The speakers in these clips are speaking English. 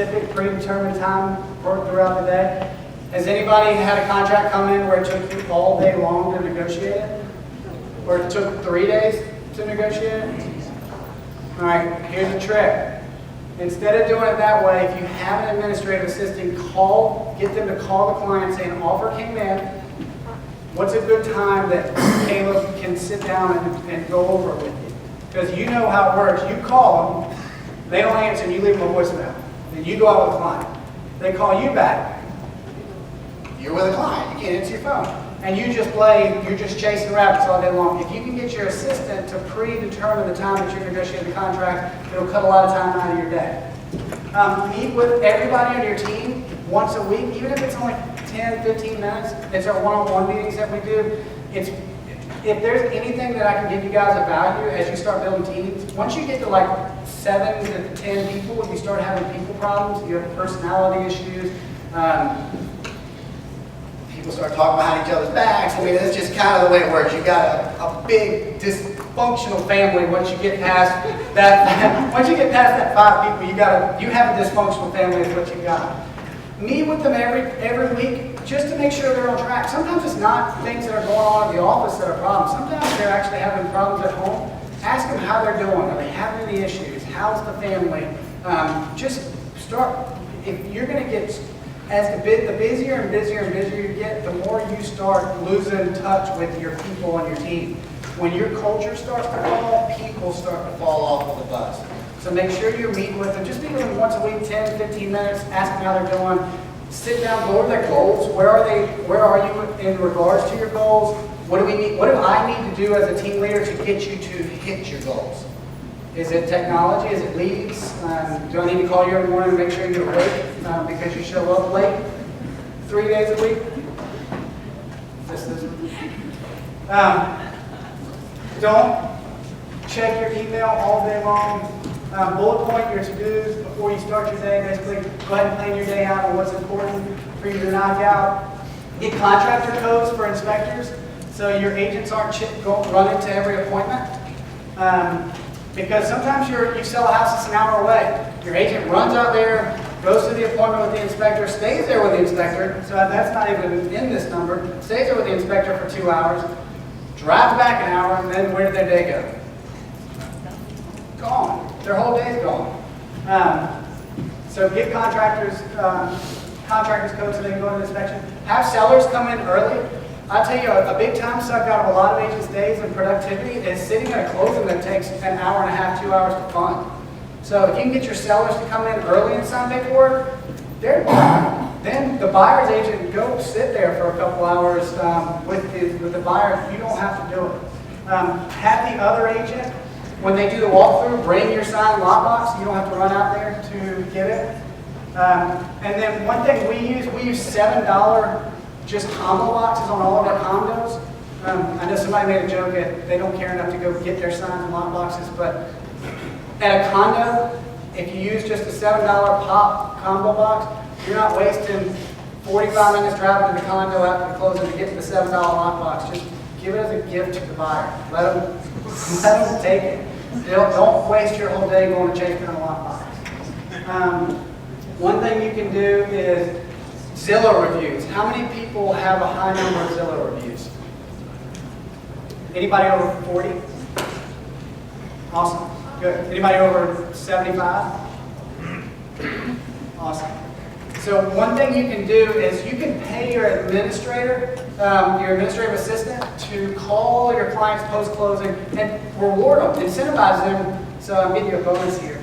Specific predetermined time work throughout the day. Has anybody had a contract come in where it took you all day long to negotiate it? Or it took 3 days to negotiate it? All right, here's the trick. Instead of doing it that way, if you have an administrative assistant, get them to call the client saying, an offer came in. What's a good time that Caleb can sit down and go over it with you? Because you know how it works. You call them, they don't answer, and you leave them a voicemail. Then you go out with the client. They call you back. You're with a client. You can't answer your phone. And you're just chasing rabbits all day long. If you can get your assistant to predetermine the time that you're negotiating the contract, it'll cut a lot of time out of your day. Meet with everybody on your team once a week, even if it's only 10, 15 minutes. It's our one-on-one meetings that we do. If there's anything that I can give you guys of value as you start building teams, once you get to like 7 to 10 people, you start having people problems, you have personality issues, people start talking behind each other's backs. I mean, that's just kind of the way it works. You got a big dysfunctional family once you get past that. Once you get past that 5 people, you have a dysfunctional family is what you got. Meet with them every week just to make sure they're on track. Sometimes it's not things that are going on in the office that are problems. Sometimes they're actually having problems at home. Ask them how they're doing. Are they having any issues? How's the family? Just start. If you're going to get, the busier and busier and busier you get, the more you start losing touch with your people on your team. When your culture starts to fall, people start to fall off of the bus. So make sure you're meeting with them. Just meet with them once a week, 10, 15 minutes. Ask them how they're doing. Sit down, go over their goals. Where are you in regards to your goals? What do I need to do as a team leader to get you to hit your goals? Is it technology? Is it leads? Do I need to call you every morning and make sure you're awake because you show up late 3 days a week? Don't check your email all day long. Bullet point your to-dos before you start your day. Basically, go ahead and plan your day out on what's important for you to knock out. Get contractor codes for inspectors so your agents aren't running to every appointment. Because sometimes you sell a house that's an hour away. Your agent runs out there, goes to the appointment with the inspector, stays there with the inspector, so that's not even in this number, stays there with the inspector for 2 hours, drives back an hour, and then where did their day go? Gone. Their whole day's gone. So get contractors codes so they can go to the inspection. Have sellers come in early. I'll tell you, a big time suck out of a lot of agents' days in productivity is sitting at a closing that takes an hour and a half, 2 hours to fund. So if you can get your sellers to come in early and sign paperwork, they're done. Then the buyer's agent go sit there for a couple hours with the buyer. You don't have to do it. Have the other agent, when they do the walkthrough, bring your signed lockbox. You don't have to run out there to get it. And then one thing we use $7 just combo boxes on all of our condos. I know somebody made a joke that they don't care enough to go get their signs and lock boxes, but at a condo, if you use just a $7 pop combo box, you're not wasting 45 minutes driving to the condo after the closing to get to the $7 lock box. Just give it as a gift to the buyer. Let them take it. Don't waste your whole day going to chase down a lock box. One thing you can do is Zillow reviews. How many people have a high number of Zillow reviews? Anybody over 40? Awesome. Good. Anybody over 75? Awesome. So one thing you can do is you can pay your administrative assistant to call your clients post-closing and reward them, incentivize them. So I'm giving you a bonus here.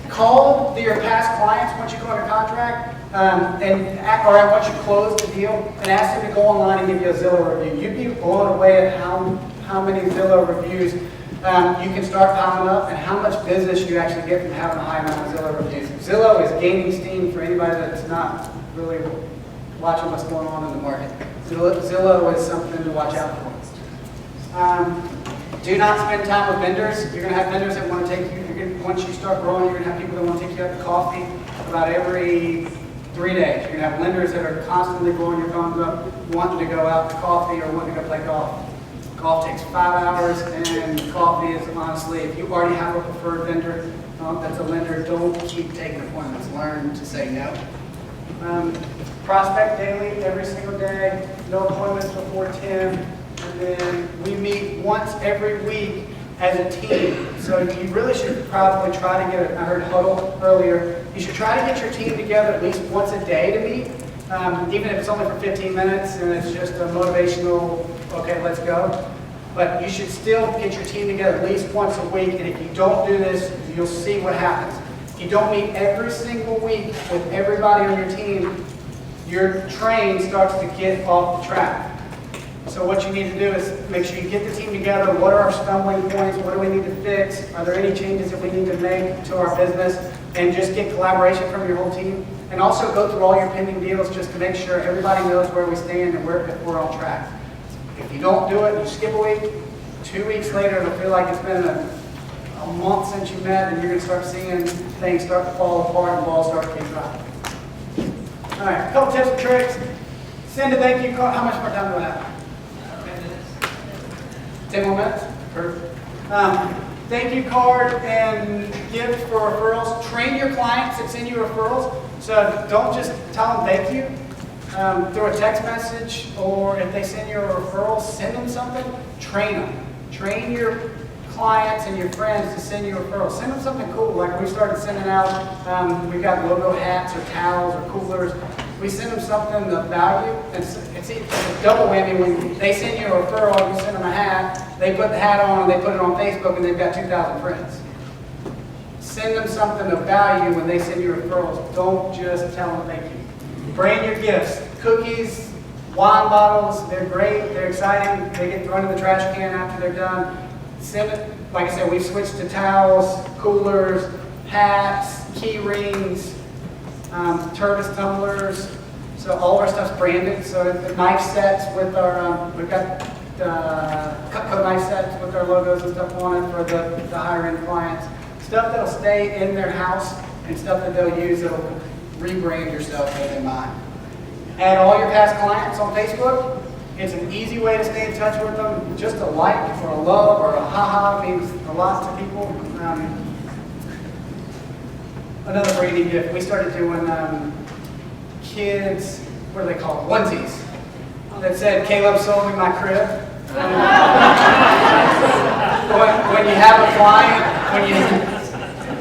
Call your past clients once you go under contract, or once you close the deal, and ask them to go online and give you a Zillow review. You'd be blown away at how many Zillow reviews you can start piling up, and how much business you actually get from having a high amount of Zillow reviews. Zillow is gaining steam for anybody that's not really watching what's going on in the market. Zillow is something to watch out for. Do not spend time with vendors. You're going to have vendors that want to take you. Once you start growing, you're going to have people that want to take you out to coffee about every 3 days. You're going to have lenders that are constantly blowing your phones up, wanting to go out to coffee or wanting to go play golf. Golf takes 5 hours, and coffee is honestly, if you already have a preferred vendor, that's a lender, don't keep taking appointments. Learn to say no. Prospect daily, every single day, no appointments before 10. And then we meet once every week as a team. So you really should probably try to get, I heard huddle earlier, you should try to get your team together at least once a day to meet, even if it's only for 15 minutes and it's just a motivational, okay, let's go. But you should still get your team together at least once a week, and if you don't do this, you'll see what happens. If you don't meet every single week with everybody on your team, your train starts to get off the track. So what you need to do is make sure you get the team together. What are our stumbling points? What do we need to fix? Are there any changes that we need to make to our business? And just get collaboration from your whole team. And also go through all your pending deals just to make sure everybody knows where we stand and if we're on track. If you don't do it, you skip a week, 2 weeks later, it'll feel like it's been a month since you met, and you're going to start seeing things start to fall apart and balls start to get dropped. All right, a couple tips and tricks. Send a thank you card. How much more time do I have? 10 more minutes? Perfect. Thank you card and gift for referrals. Train your clients that send you referrals. So don't just tell them thank you through a text message, or if they send you a referral, send them something. Train them. Train your clients and your friends to send you referrals. Send them something cool. Like we started sending out, we got logo hats or towels or coolers. We send them something of value. It's a double whammy. When they send you a referral, you send them a hat, they put the hat on, and they put it on Facebook, and they've got 2,000 friends. Send them something of value when they send you referrals. Don't just tell them thank you. Brand your gifts. Cookies, wine bottles, they're great, they're exciting. They get thrown in the trash can after they're done. Send it, like I said, we've switched to towels, coolers, hats, key rings, Turvis tumblers. So all of our stuff's branded. So the knife sets with our, we've got Cutco knife sets with our logos and stuff on it for the higher end clients. Stuff that'll stay in their house and stuff that they'll use that'll rebrand yourself with in mind. Add all your past clients on Facebook. It's an easy way to stay in touch with them. Just a like or a love or a haha means a lot to people. Another branding gift. We started doing kids, what do they call it? Onesies. That said, Caleb sold me my crib. When you have a client,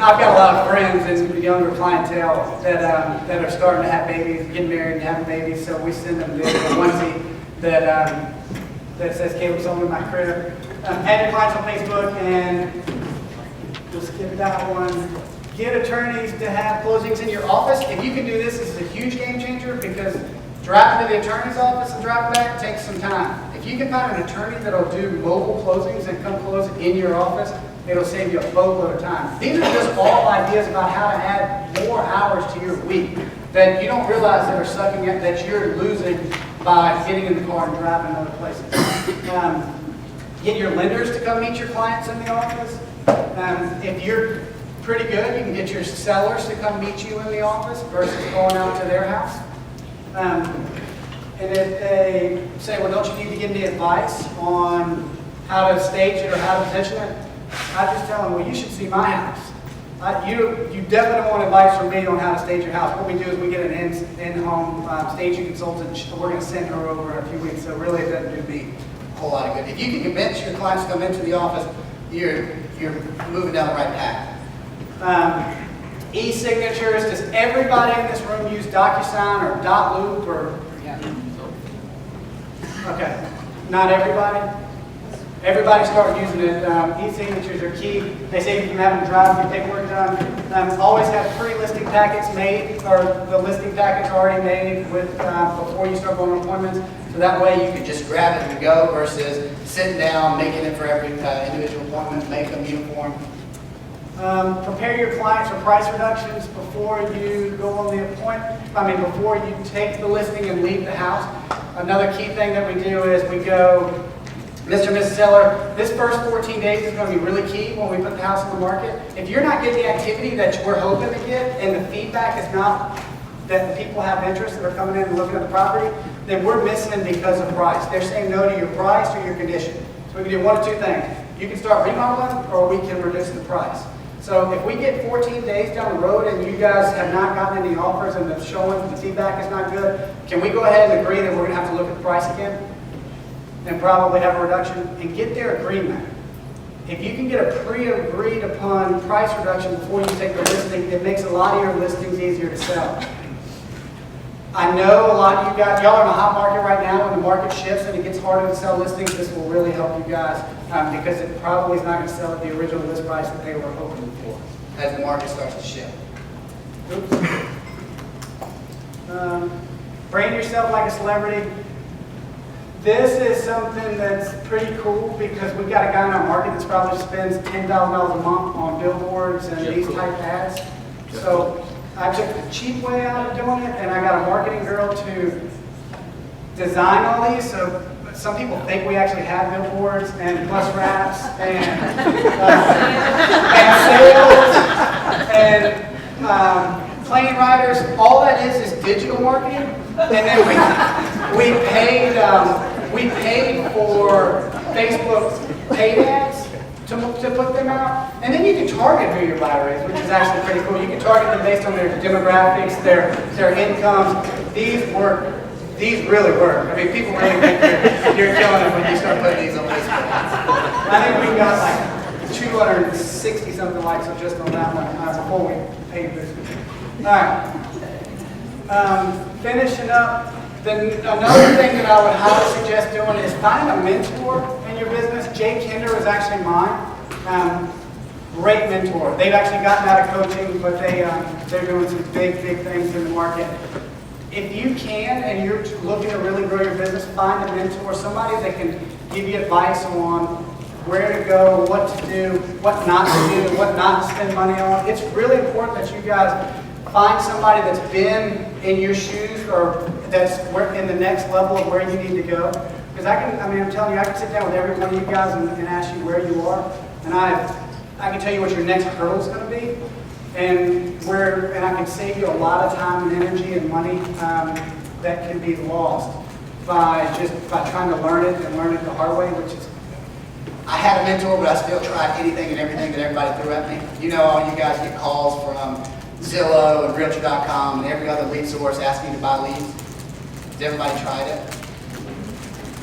I've got a lot of friends and younger clientele that are starting to have babies, getting married and having babies, so we send them this onesie that says Caleb sold me my crib. Add your clients on Facebook, and we'll skip that one. Get attorneys to have closings in your office. If you can do this, this is a huge game changer, because driving to the attorney's office and driving back takes some time. If you can find an attorney that'll do mobile closings and come close in your office, it'll save you a boatload of time. These are just all ideas about how to add more hours to your week that you don't realize that are sucking at, that you're losing by getting in the car and driving other places. Get your lenders to come meet your clients in the office. If you're pretty good, you can get your sellers to come meet you in the office versus going out to their house. And if they say, well, don't you need to give me advice on how to stage it or how to position it? I just tell them, well, you should see my house. You definitely want advice from me on how to stage your house. What we do is we get an in-home staging consultant. We're going to send her over in a few weeks, so really it doesn't do me a whole lot of good. If you can convince your clients to come into the office, you're moving down the right path. E-signatures. Does everybody in this room use DocuSign or .loop or? Yeah. Okay, not everybody. Everybody start using it. E-signatures are key. They say you can have them drive your paperwork done. Always have pre-listing packets made, or the listing packets already made with before you start going on appointments. So that way you can just grab it and go versus sitting down, making it for every individual appointment, make them uniform. Prepare your clients for price reductions before you go on the appointment. Before you take the listing and leave the house. Another key thing that we do is we go, Mr. and Mrs. Seller, this first 14 days is going to be really key when we put the house on the market. If you're not getting the activity that we're hoping to get, and the feedback is not that the people have interest that are coming in and looking at the property, then we're missing because of price. They're saying no to your price or your condition. So we can do one of two things. You can start remodeling, or we can reduce the price. So if we get 14 days down the road and you guys have not gotten any offers and the showing the feedback is not good, can we go ahead and agree that we're going to have to look at the price again and probably have a reduction and get their agreement? If you can get a pre-agreed upon price reduction before you take the listing, it makes a lot of your listings easier to sell. I know a lot of you guys, y'all are in a hot market right now. When the market shifts and it gets harder to sell listings, this will really help you guys because it probably is not going to sell at the original list price that they were hoping for as the market starts to shift. Oops. Brand yourself like a celebrity. This is something that's pretty cool because we've got a guy in our market that's probably spends $10,000 a month on billboards and these type ads. So I took the cheap way out of doing it, and I got a marketing girl to design all these. So some people think we actually have billboards and bus wraps and sales and plane riders. All that is digital marketing. And then we paid for Facebook paid ads to put them out. And then you can target who your buyer is, which is actually pretty cool. You can target them based on their demographics, their incomes. These work. These really work. I mean, people really think you're killing it when you start putting these on Facebook. I think we got like 260 something likes just on that one before we paid this. All right. Finishing up, another thing that I would highly suggest doing is find a mentor in your business. Jake Hinder is actually mine. Great mentor. They've actually gotten out of coaching, but they're doing some big things in the market. If you can and you're looking to really grow your business, find a mentor, somebody that can give you advice on where to go, what to do, what not to do, what not to spend money on. It's really important that you guys find somebody that's been in your shoes or that's in the next level of where you need to go. Because I'm telling you, I can sit down with every one of you guys and ask you where you are, and I can tell you what your next hurdle is going to be. And I can save you a lot of time and energy and money that can be lost by trying to learn it the hard way, which is, I had a mentor, but I still tried anything and everything that everybody threw at me. You know, all you guys get calls from Zillow and Realtor.com and every other lead source asking you to buy leads. Has everybody tried it?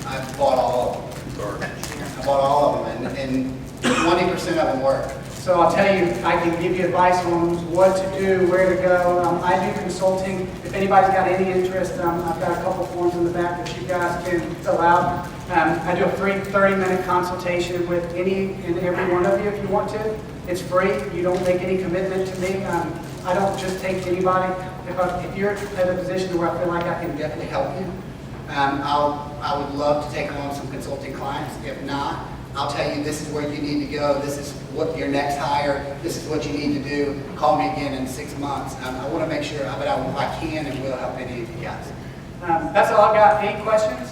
I bought all of them. I bought all of them, and 20% of them work. So I'll tell you, I can give you advice on what to do, where to go. I do consulting. If anybody's got any interest, I've got a couple forms in the back that you guys can fill out. I do a free 30-minute consultation with any and every one of you if you want to. It's free. You don't make any commitment to me. I don't just take anybody. If you're at a position where I feel like I can definitely help you, I would love to take on some consulting clients. If not, I'll tell you this is where you need to go. This is what your next hire. This is what you need to do. Call me again in 6 months. I want to make sure that I can and will help any of you guys. That's all I've got. Any questions?